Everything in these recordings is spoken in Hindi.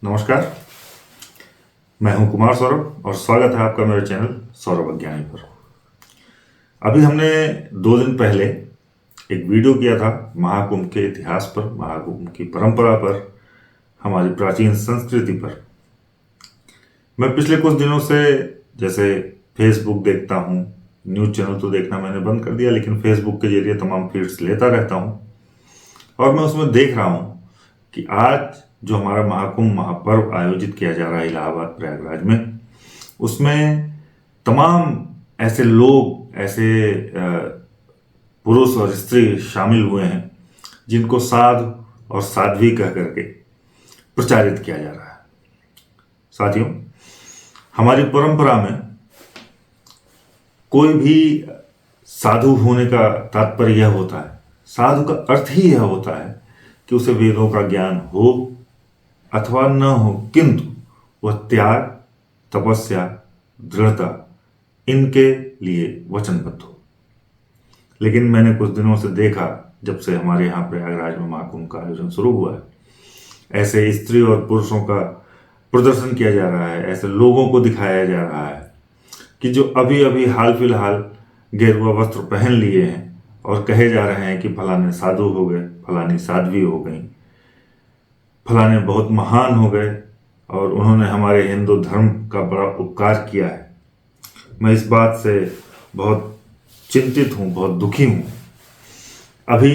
नमस्कार। मैं हूं कुमार सौरभ और स्वागत है आपका मेरे चैनल सौरभ अज्ञानी पर। अभी हमने 2 दिन पहले एक वीडियो किया था महाकुंभ के इतिहास पर, महाकुंभ की परंपरा पर, हमारी प्राचीन संस्कृति पर। मैं पिछले कुछ दिनों से जैसे फेसबुक देखता हूं, न्यूज़ चैनल तो देखना मैंने बंद कर दिया, लेकिन फेसबुक के जरिए तमाम फीड्स लेता रहता हूं और मैं उसमें देख रहा हूं कि आज जो हमारा महाकुंभ महापर्व आयोजित किया जा रहा है इलाहाबाद प्रयागराज में, उसमें तमाम ऐसे लोग, ऐसे पुरुष और स्त्री शामिल हुए हैं जिनको साधु और साध्वी कह करके प्रचारित किया जा रहा है। साथियों, हमारी परंपरा में कोई भी साधु होने का तात्पर्य यह होता है, साधु का अर्थ ही यह होता है कि उसे वेदों का ज्ञान हो अथवा न हो, किंतु वह त्याग, तपस्या, दृढ़ता इनके लिए वचनबद्ध हो। लेकिन मैंने कुछ दिनों से देखा, जब से हमारे यहाँ प्रयागराज में महाकुंभ का आयोजन शुरू हुआ है, ऐसे स्त्री और पुरुषों का प्रदर्शन किया जा रहा है, ऐसे लोगों को दिखाया जा रहा है कि जो अभी अभी हाल फिलहाल गेरुआ वस्त्र पहन लिए हैं और कहे जा रहे हैं कि फलाने साधु हो गए, फलानी साध्वी हो गई, फलाने बहुत महान हो गए और उन्होंने हमारे हिंदू धर्म का बड़ा उपकार किया है। मैं इस बात से बहुत चिंतित हूँ, बहुत दुखी हूँ। अभी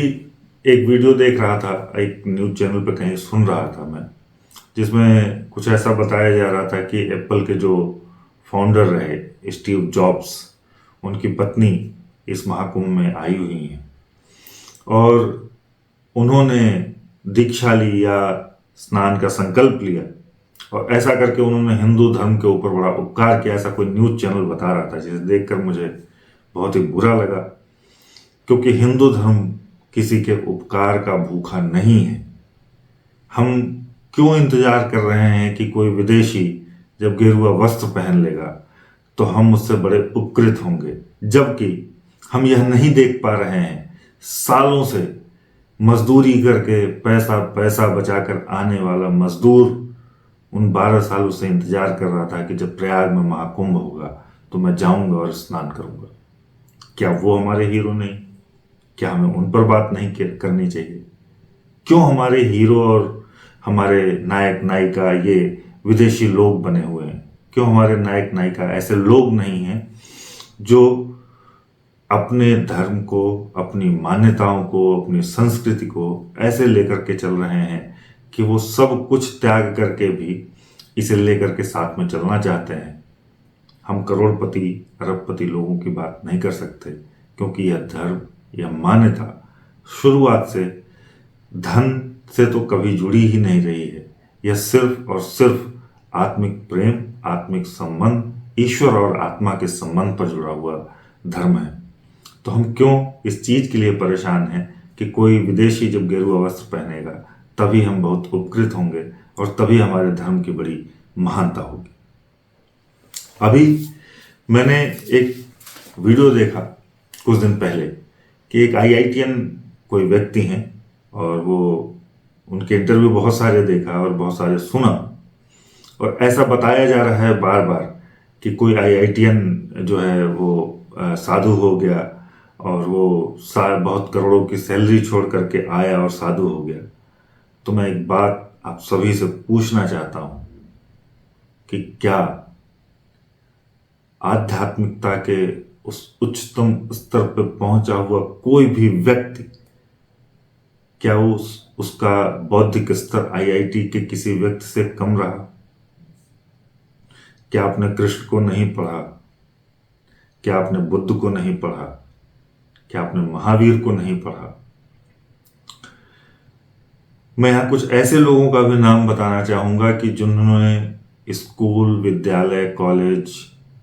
एक वीडियो देख रहा था, एक न्यूज़ चैनल पर कहीं सुन रहा था मैं, जिसमें कुछ ऐसा बताया जा रहा था कि एप्पल के जो फाउंडर रहे स्टीव जॉब्स, उनकी पत्नी इस महाकुंभ में आई हुई हैं और उन्होंने दीक्षा ली या स्नान का संकल्प लिया और ऐसा करके उन्होंने हिंदू धर्म के ऊपर बड़ा उपकार किया। ऐसा कोई न्यूज़ चैनल बता रहा था, जिसे देखकर मुझे बहुत ही बुरा लगा, क्योंकि हिंदू धर्म किसी के उपकार का भूखा नहीं है। हम क्यों इंतजार कर रहे हैं कि कोई विदेशी जब गेरुआ वस्त्र पहन लेगा तो हम उससे बड़े उपकृत होंगे, जबकि हम यह नहीं देख पा रहे हैं सालों से मजदूरी करके पैसा पैसा बचाकर आने वाला मजदूर उन 12 सालों से इंतजार कर रहा था कि जब प्रयाग में महाकुंभ होगा तो मैं जाऊंगा और स्नान करूंगा। क्या वो हमारे हीरो नहीं? क्या हमें उन पर बात नहीं करनी चाहिए? क्यों हमारे हीरो और हमारे नायक नायिका ये विदेशी लोग बने हुए हैं? क्यों हमारे नायक नायिका ऐसे लोग नहीं हैं जो अपने धर्म को, अपनी मान्यताओं को, अपनी संस्कृति को ऐसे लेकर के चल रहे हैं कि वो सब कुछ त्याग करके भी इसे लेकर के साथ में चलना चाहते हैं? हम करोड़पति, अरबपति लोगों की बात नहीं कर सकते, क्योंकि यह धर्म, यह मान्यता शुरुआत से धन से तो कभी जुड़ी ही नहीं रही है। यह सिर्फ और सिर्फ आत्मिक प्रेम, आत्मिक संबंध, ईश्वर और आत्मा के संबंध पर जुड़ा हुआ धर्म है। तो हम क्यों इस चीज के लिए परेशान हैं कि कोई विदेशी जब गेरुआ वस्त्र पहनेगा तभी हम बहुत उपकृत होंगे और तभी हमारे धर्म की बड़ी महानता होगी। अभी मैंने एक वीडियो देखा कुछ दिन पहले कि एक आईआईटीएन कोई व्यक्ति हैं और वो उनके इंटरव्यू बहुत सारे देखा और बहुत सारे सुना, और ऐसा बताया जा रहा है बार बार कि कोई आईआईटीएन जो है वो साधु हो गया और वो बहुत करोड़ों की सैलरी छोड़ करके आया और साधु हो गया। तो मैं एक बात आप सभी से पूछना चाहता हूं कि क्या आध्यात्मिकता के उस उच्चतम स्तर पर पहुंचा हुआ कोई भी व्यक्ति, क्या उसका बौद्धिक स्तर आईआईटी के किसी व्यक्ति से कम रहा? क्या आपने कृष्ण को नहीं पढ़ा? क्या आपने बुद्ध को नहीं पढ़ा? क्या आपने महावीर को नहीं पढ़ा? मैं यहां कुछ ऐसे लोगों का भी नाम बताना चाहूंगा कि जिन्होंने स्कूल, विद्यालय, कॉलेज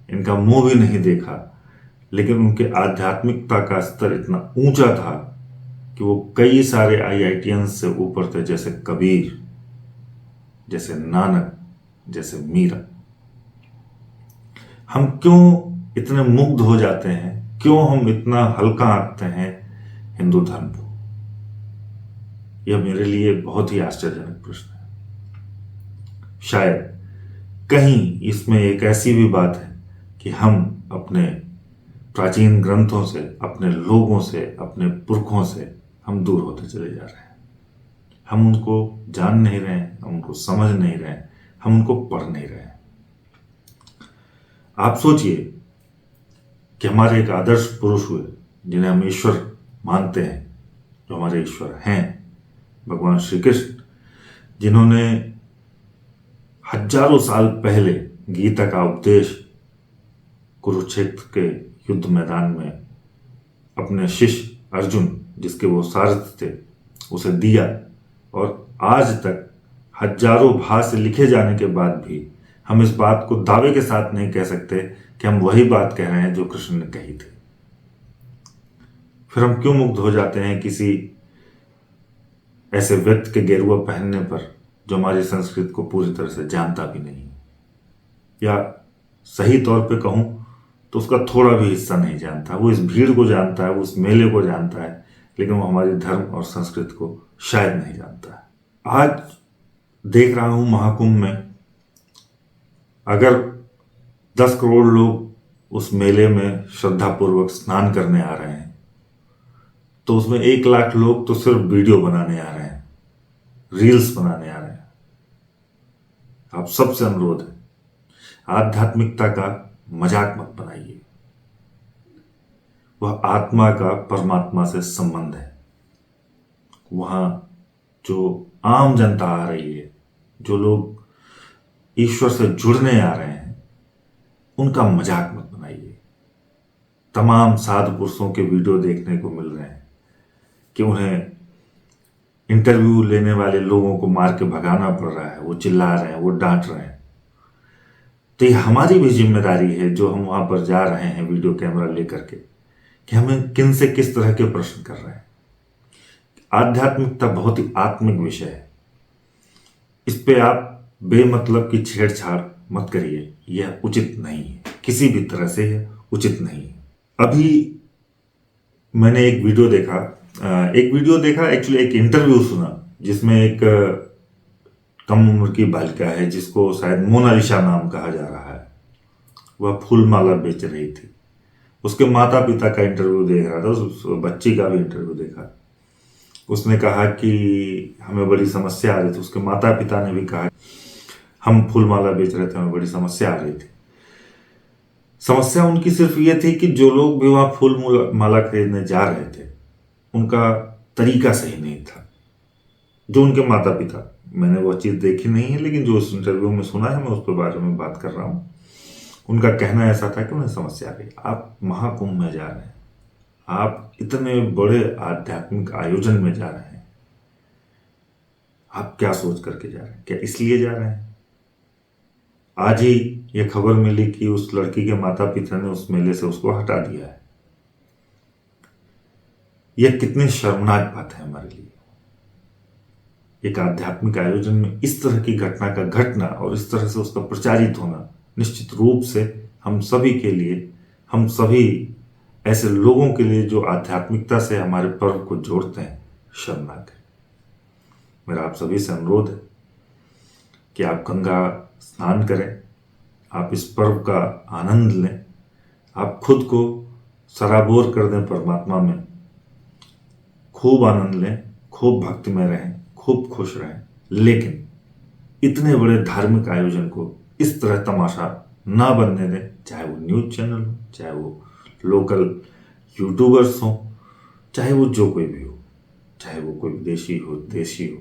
इनका मुंह भी नहीं देखा, लेकिन उनके आध्यात्मिकता का स्तर इतना ऊंचा था कि वो कई सारे आईआईटीएंस से ऊपर थे, जैसे कबीर, जैसे नानक, जैसे मीरा। हम क्यों इतने मुग्ध हो जाते हैं? क्यों हम इतना हल्का आंकते हैं हिंदू धर्म को? यह मेरे लिए बहुत ही आश्चर्यजनक प्रश्न है। शायद कहीं इसमें एक ऐसी भी बात है कि हम अपने प्राचीन ग्रंथों से, अपने लोगों से, अपने पुरखों से हम दूर होते चले जा रहे हैं। हम उनको जान नहीं रहे हैं, हम उनको समझ नहीं रहे हैं, हम उनको पढ़ नहीं रहे हैं। आप सोचिए कि हमारे एक आदर्श पुरुष हुए जिन्हें हम ईश्वर मानते हैं, जो हमारे ईश्वर हैं, भगवान श्री कृष्ण, जिन्होंने हजारों साल पहले गीता का उपदेश कुरुक्षेत्र के युद्ध मैदान में अपने शिष्य अर्जुन, जिसके वो सारथी थे, उसे दिया। और आज तक हजारों भाषा लिखे जाने के बाद भी हम इस बात को दावे के साथ नहीं कह सकते कि हम वही बात कह रहे हैं जो कृष्ण ने कही थी। फिर हम क्यों मुग्ध हो जाते हैं किसी ऐसे व्यक्ति के गेरुआ पहनने पर जो हमारी संस्कृति को पूरी तरह से जानता भी नहीं, या सही तौर पे कहूं तो उसका थोड़ा भी हिस्सा नहीं जानता। वो इस भीड़ को जानता है, वो उस मेले को जानता है, लेकिन वो हमारी धर्म और संस्कृति को शायद नहीं जानता है। आज देख रहा हूं महाकुंभ में अगर 10 करोड़ लोग उस मेले में श्रद्धापूर्वक स्नान करने आ रहे हैं, तो उसमें 1 लाख लोग तो सिर्फ वीडियो बनाने आ रहे हैं, रील्स बनाने आ रहे हैं। आप सबसे अनुरोध है, आध्यात्मिकता का मजाक मत बनाइए। वह आत्मा का परमात्मा से संबंध है। वहां जो आम जनता आ रही है, जो लोग ईश्वर से जुड़ने आ रहे हैं, उनका मजाक मत बनाइए। तमाम साधु पुरुषों के वीडियो देखने को मिल रहे हैं कि उन्हें इंटरव्यू लेने वाले लोगों को मार के भगाना पड़ रहा है, वो चिल्ला रहे हैं, वो डांट रहे हैं। तो ये हमारी भी जिम्मेदारी है जो हम वहां पर जा रहे हैं वीडियो कैमरा लेकर के, कि हमें किन से किस तरह के प्रश्न कर रहे हैं। आध्यात्मिकता बहुत ही आत्मिक विषय है। इस पे आप बेमतलब की छेड़छाड़ मत करिए, यह उचित नहीं है, किसी भी तरह से यह उचित नहीं है। अभी मैंने एक वीडियो देखा, एक्चुअली एक इंटरव्यू सुना, जिसमें एक कम उम्र की बालिका है जिसको शायद मोनालिसा नाम कहा जा रहा है, वह फूल माला बेच रही थी। उसके माता पिता का इंटरव्यू देख रहा था, उस बच्ची का भी इंटरव्यू देखा। उसने कहा कि हमें बड़ी समस्या आ रही थी। उसके माता पिता ने भी कहा हम फूल माला बेच रहे थे, हमें बड़ी समस्या आ रही थी। समस्या उनकी सिर्फ ये थी कि जो लोग भी वहां फूल माला खरीदने जा रहे थे, उनका तरीका सही नहीं था। जो उनके माता पिता, मैंने वो चीज़ देखी नहीं है, लेकिन जो उस इंटरव्यू में सुना है, मैं उस पर बारे में बात कर रहा हूँ। उनका कहना ऐसा था कि उन्हें समस्या आ गई। आप महाकुंभ में जा रहे हैं, आप इतने बड़े आध्यात्मिक आयोजन में जा रहे हैं, आप क्या सोच करके जा रहे हैं? क्या इसलिए जा रहे हैं? आज ही यह खबर मिली कि उस लड़की के माता पिता ने उस मेले से उसको हटा दिया है। यह कितनी शर्मनाक बात है हमारे लिए। एक आध्यात्मिक आयोजन में इस तरह की घटना का घटना और इस तरह से उसका प्रचारित होना निश्चित रूप से हम सभी के लिए, हम सभी ऐसे लोगों के लिए जो आध्यात्मिकता से हमारे पर्व को जोड़ते हैं, शर्मनाक है। मेरा आप सभी से अनुरोध है कि आप गंगा स्नान करें, आप इस पर्व का आनंद लें, आप खुद को सराबोर कर दें परमात्मा में, खूब आनंद लें, खूब भक्ति में रहें, खूब खुश रहें। लेकिन इतने बड़े धार्मिक आयोजन को इस तरह तमाशा ना बनने दें, चाहे वो न्यूज चैनल हो, चाहे वो लोकल यूट्यूबर्स हों, चाहे वो जो कोई भी हो, चाहे वो कोई विदेशी हो, देशी हो,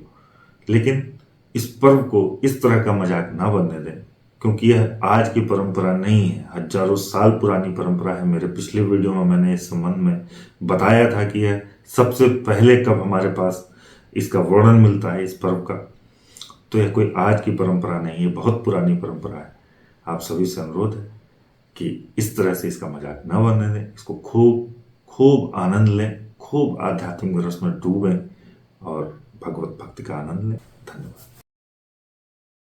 लेकिन इस पर्व को इस तरह का मजाक ना बनने दें, क्योंकि यह आज की परंपरा नहीं है, हजारों साल पुरानी परंपरा है। मेरे पिछले वीडियो में मैंने इस संबंध में बताया था कि यह सबसे पहले कब हमारे पास इसका वर्णन मिलता है इस पर्व का। तो यह कोई आज की परंपरा नहीं है, बहुत पुरानी परंपरा है। आप सभी से अनुरोध है कि इस तरह से इसका मजाक न बनने दें, इसको खूब खूब आनंद लें, खूब आध्यात्मिक रस में डूबें और भगवत भक्ति का आनंद लें। धन्यवाद।